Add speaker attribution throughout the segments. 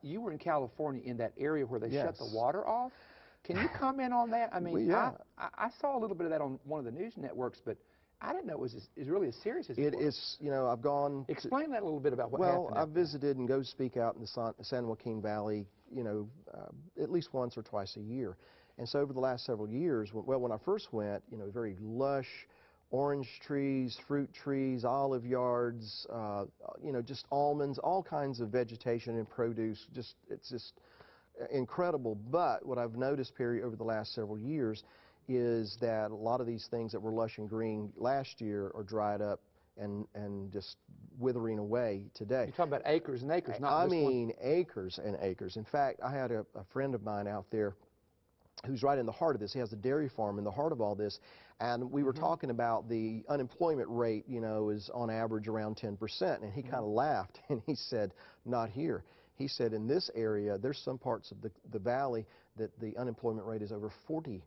Speaker 1: you were in California in that area where they shut the
Speaker 2: Yes.
Speaker 1: water off. Can you comment on that? I mean,
Speaker 2: Well, yeah.
Speaker 1: I saw a little bit of that on one of the news networks, but I didn't know it was really as serious as
Speaker 2: It
Speaker 1: was.
Speaker 2: is, you know, I've gone.
Speaker 1: Explain that a little bit about what
Speaker 2: Well,
Speaker 1: happened.
Speaker 2: I've visited and go speak out in the San Joaquin Valley, you know, at least once or twice a year. And so over the last several years, when I first went, you know, very lush orange trees, fruit trees, olive yards, you know, just almonds, all kinds of vegetation and produce. It's just incredible. But what I've noticed, Perry, over the last several years is that a lot of these things that were lush and green last year are dried up and just withering away today.
Speaker 1: You're talking about acres and acres, not
Speaker 2: I
Speaker 1: just
Speaker 2: mean acres and acres. In fact, I had a friend of mine out there who's right in the heart of this. He has a dairy farm in the heart of all this, and we were talking about the unemployment rate, you know, is on average around 10%, and he kind of laughed, and he said, not here. He said, in this area, there's some parts of the valley that the unemployment rate is over 40%.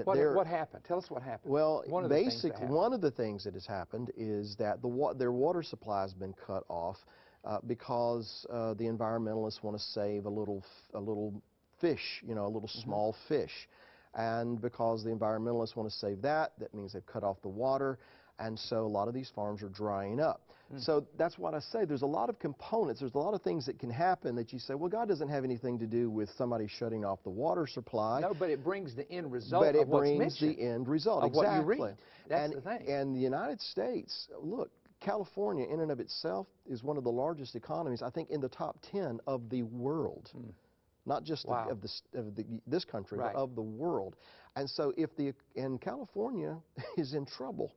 Speaker 1: What happened? Tell us what happened.
Speaker 2: Well,
Speaker 1: basically,
Speaker 2: one of the things that has happened is that their water supply has been cut off because the environmentalists want to save a little fish, you know, a little small fish. And because the environmentalists want to save that means they've cut off the water, and so a lot of these farms are drying up. So that's what I say. There's a lot of components. There's a lot of things that can happen that you say, well, God doesn't have anything to do with somebody shutting off the water supply.
Speaker 1: No, but it brings the end result
Speaker 2: but
Speaker 1: of what's
Speaker 2: it brings
Speaker 1: mentioned,
Speaker 2: the end result.
Speaker 1: of
Speaker 2: Exactly.
Speaker 1: what you read. That's the thing.
Speaker 2: And the United States, look, California in and of itself is one of the largest economies, I think, in the top 10 of the world. Not just of this country, but of the world. And so and California is in trouble,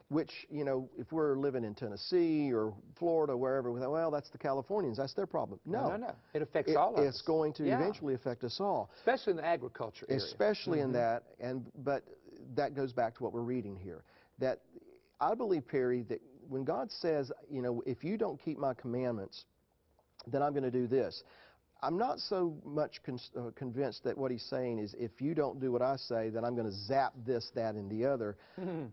Speaker 2: which, you know, if we're living in Tennessee or Florida, wherever, well, that's the Californians, that's their problem. No.
Speaker 1: It affects all of us.
Speaker 2: It's going to eventually affect us all.
Speaker 1: Especially in the agriculture area.
Speaker 2: Especially in that, but that goes back to what we're reading here. That I believe, Perry, that when God says, you know, if you don't keep my commandments, then I'm going to do this. I'm not so much convinced that what he's saying is, if you don't do what I say, then I'm going to zap this, that, and the other.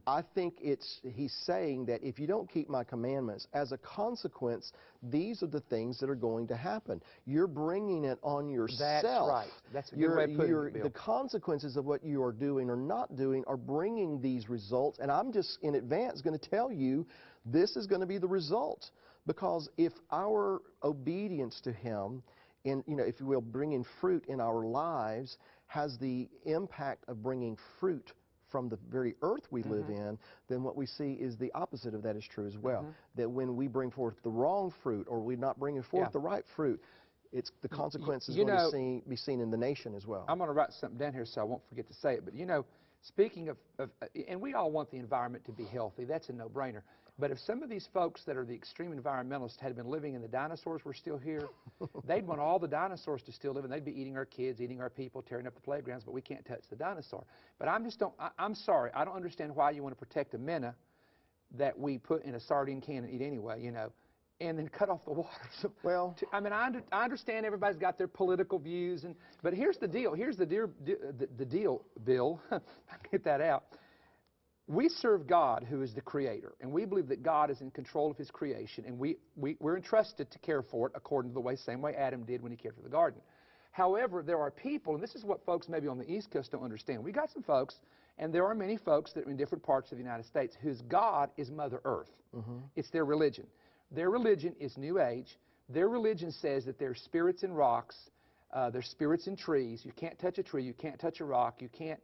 Speaker 2: I think he's saying that if you don't keep my commandments, as a consequence, these are the things that are going to happen. You're bringing it on yourself.
Speaker 1: That's right. That's a good way of putting it, Bill.
Speaker 2: The consequences of what you are doing or not doing are bringing these results, and I'm just in advance going to tell you this is going to be the result. Because if our obedience to him, you know, if you will, bringing fruit in our lives, has the impact of bringing fruit from the very earth we live in, then what we see is the opposite of that is true as well. That when we bring forth the wrong fruit, or we're not bringing forth the right fruit, it's the consequences going to be seen in the nation as well.
Speaker 1: I'm going to write something down here so I won't forget to say it. But, you know, speaking of and we all want the environment to be healthy. That's a no-brainer. But if some of these folks that are the extreme environmentalists had been living and the dinosaurs were still here, they'd want all the dinosaurs to still live, and they'd be eating our kids, eating our people, tearing up the playgrounds, but we can't touch the dinosaur. But I'm sorry, I don't understand why you want to protect a minnow that we put in a sardine can and eat anyway, you know, and then cut off the water. So,
Speaker 2: well,
Speaker 1: I mean, I understand everybody's got their political views, but here's the deal. Here's the deal, Bill. Get that out. We serve God, who is the creator, and we believe that God is in control of his creation, and we're entrusted to care for it according to the same way Adam did when he cared for the garden. However, there are people, and this is what folks maybe on the East Coast don't understand. We got some folks, and there are many folks that are in different parts of the United States whose God is Mother Earth. It's their religion. Their religion is New Age. Their religion says that there's spirits in rocks, there's spirits in trees. You can't touch a tree, you can't touch a rock, you can't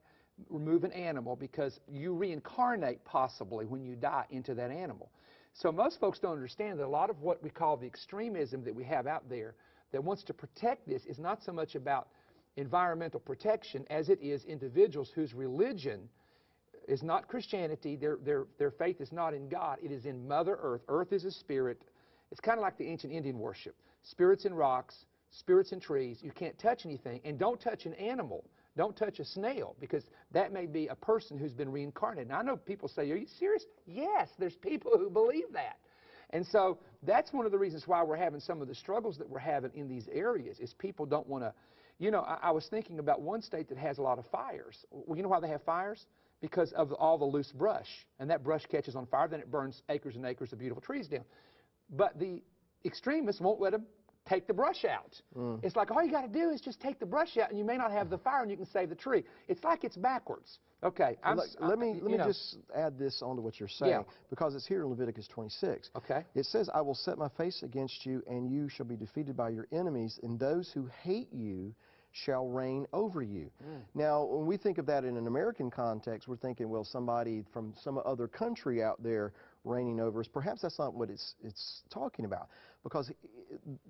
Speaker 1: remove an animal because you reincarnate possibly when you die into that animal. So most folks don't understand that a lot of what we call the extremism that we have out there that wants to protect this is not so much about environmental protection as it is individuals whose religion is not Christianity, their faith is not in God, it is in Mother Earth. Earth is a spirit. It's kind of like the ancient Indian worship. Spirits in rocks, spirits in trees. You can't touch anything, and don't touch an animal. Don't touch a snail, because that may be a person who's been reincarnated. And I know people say, are you serious? Yes, there's people who believe that. And so that's one of the reasons why we're having some of the struggles that we're having in these areas, is people don't want to, you know, I was thinking about one state that has a lot of fires. Well, you know why they have fires? Because of all the loose brush. And that brush catches on fire, then it burns acres and acres of beautiful trees down. But the extremists won't let them take the brush out. It's like all you got to do is just take the brush out, and you may not have the fire, and you can save the tree. It's like it's backwards. Okay,
Speaker 2: let me just add this onto what you're saying, because it's here in Leviticus 26.
Speaker 1: Okay.
Speaker 2: It says, I will set my face against you, and you shall be defeated by your enemies, and those who hate you shall reign over you. Now, when we think of that in an American context, we're thinking, well, somebody from some other country out there reigning over us. Perhaps that's not what it's talking about, because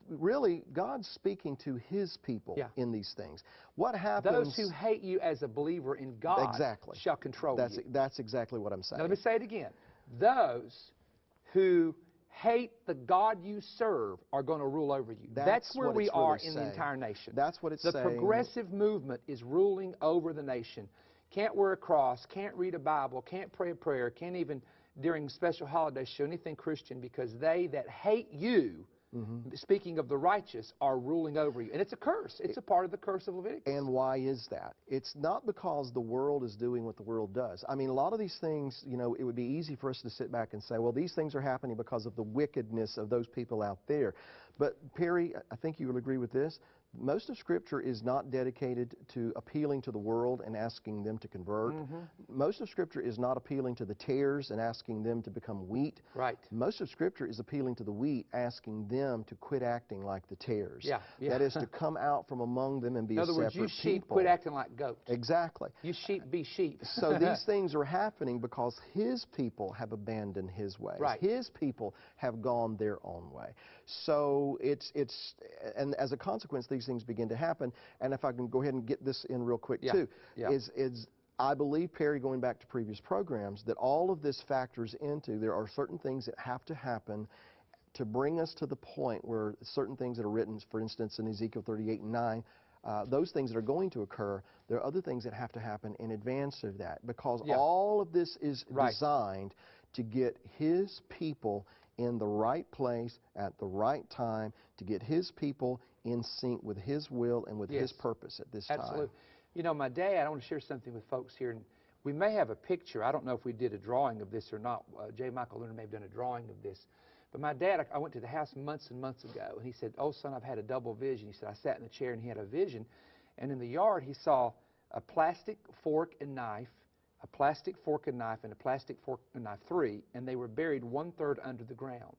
Speaker 2: really God's speaking to His people in these things. What happens?
Speaker 1: Those who hate you as a believer in God shall control you.
Speaker 2: That's exactly what I'm saying.
Speaker 1: Now, let me say it again. Those who hate the God you serve are going to rule over you. That's where we are in the entire nation.
Speaker 2: That's what it's saying.
Speaker 1: The progressive movement is ruling over the nation. Can't wear a cross, can't read a Bible, can't pray a prayer, can't even during special holidays show anything Christian, because they that hate you, speaking of the righteous, are ruling over you. And it's a curse. It's a part of the curse of Leviticus.
Speaker 2: And why is that? It's not because the world is doing what the world does. I mean, a lot of these things, you know, it would be easy for us to sit back and say, well, these things are happening because of the wickedness of those people out there. But, Perry, I think you will agree with this. Most of Scripture is not dedicated to appealing to the world and asking them to convert. Most of Scripture is not appealing to the tares and asking them to become wheat.
Speaker 1: Right.
Speaker 2: Most of Scripture is appealing to the wheat, asking them to quit acting like the tares.
Speaker 1: Yeah.
Speaker 2: That is, to come out from among them and be a separate people.
Speaker 1: In other words, you sheep quit acting like goats.
Speaker 2: Exactly.
Speaker 1: You sheep be sheep.
Speaker 2: So these things are happening because His people have abandoned His ways.
Speaker 1: Right.
Speaker 2: His people have gone their own way. So and as a consequence, these things begin to happen. And if I can go ahead and get this in real quick too, is I believe, Perry, going back to previous programs, that all of this factors into there are certain things that have to happen to bring us to the point where certain things that are written, for instance, in Ezekiel 38 and 9, those things that are going to occur, there are other things that have to happen in advance of that, because all of this is designed to get His people in the right place at the right time, to get His people in sync with His will and with His purpose at this time.
Speaker 1: Absolutely. You know, my dad, I want to share something with folks here, and we may have a picture. I don't know if we did a drawing of this or not. J. Michael Leonard may have done a drawing of this. But my dad, I went to the house months and months ago, and he said, oh, son, I've had a double vision. He said, I sat in the chair, and he had a vision. And in the yard, he saw a plastic fork and knife, a plastic fork and knife, and a plastic fork and knife, 3, and they were buried 1/3 under the ground.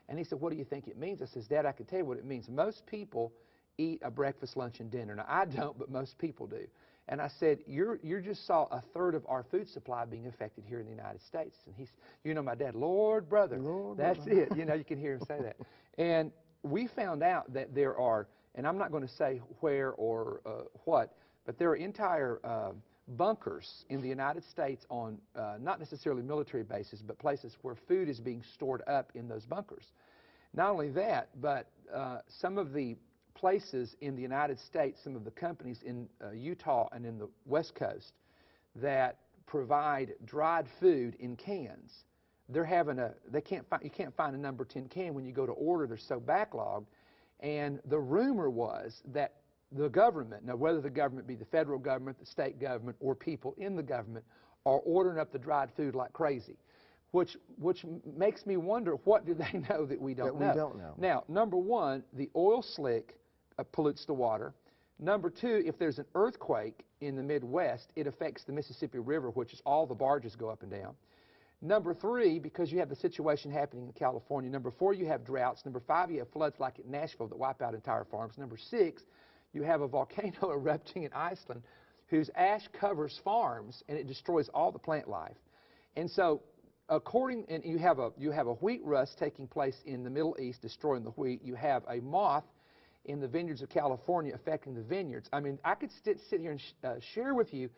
Speaker 1: And he said, what do you think it means? I says, Dad, I can tell you what it means. Most people eat a breakfast, lunch, and dinner. Now, I don't, but most people do. And I said, you just saw 1/3 of our food supply being affected here in the United States. And he's, you know, my dad, Lord, brother, that's it. You know, you can hear him say that. And we found out that there are, and I'm not going to say where or what, but there are entire bunkers in the United States on not necessarily military bases, but places where food is being stored up in those bunkers. Not only that, but some of the places in the United States, some of the companies in Utah and in the West Coast that provide dried food in cans, they're having you can't find a number 10 can when you go to order. They're so backlogged. And the rumor was that the government, now whether the government be the federal government, the state government, or people in the government, are ordering up the dried food like crazy, which makes me wonder, what do they know that we don't know?
Speaker 2: We don't know.
Speaker 1: Now, number one, the oil slick pollutes the water. Number two, if there's an earthquake in the Midwest, it affects the Mississippi River, which is all the barges go up and down. Number three, because you have the situation happening in California. Number four, you have droughts. Number five, you have floods like at Nashville that wipe out entire farms. Number six, you have a volcano erupting in Iceland whose ash covers farms and it destroys all the plant life. And so, and you have a wheat rust taking place in the Middle East, destroying the wheat. You have a moth in the vineyards of California affecting the vineyards. I mean, I could sit here and share with you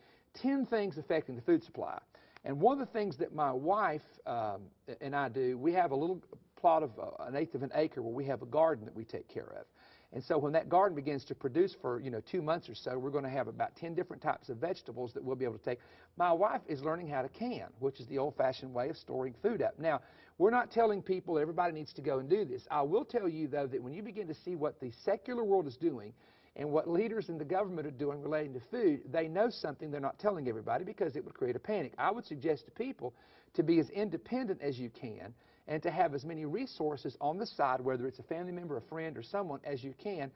Speaker 1: 10 things affecting the food supply. And one of the things that my wife and I do, we have a little plot of 1/8 of an acre where we have a garden that we take care of. And so when that garden begins to produce for, 2 months or so, we're going to have about 10 different types of vegetables that we'll be able to take. My wife is learning how to can, which is the old-fashioned way of storing food up. Now, we're not telling people everybody needs to go and do this. I will tell you, though, that when you begin to see what the secular world is doing and what leaders in the government are doing relating to food, they know something they're not telling everybody because it would create a panic. I would suggest to people to be as independent as you can and to have as many resources on the side, whether it's a family member, a friend, or someone, as you can,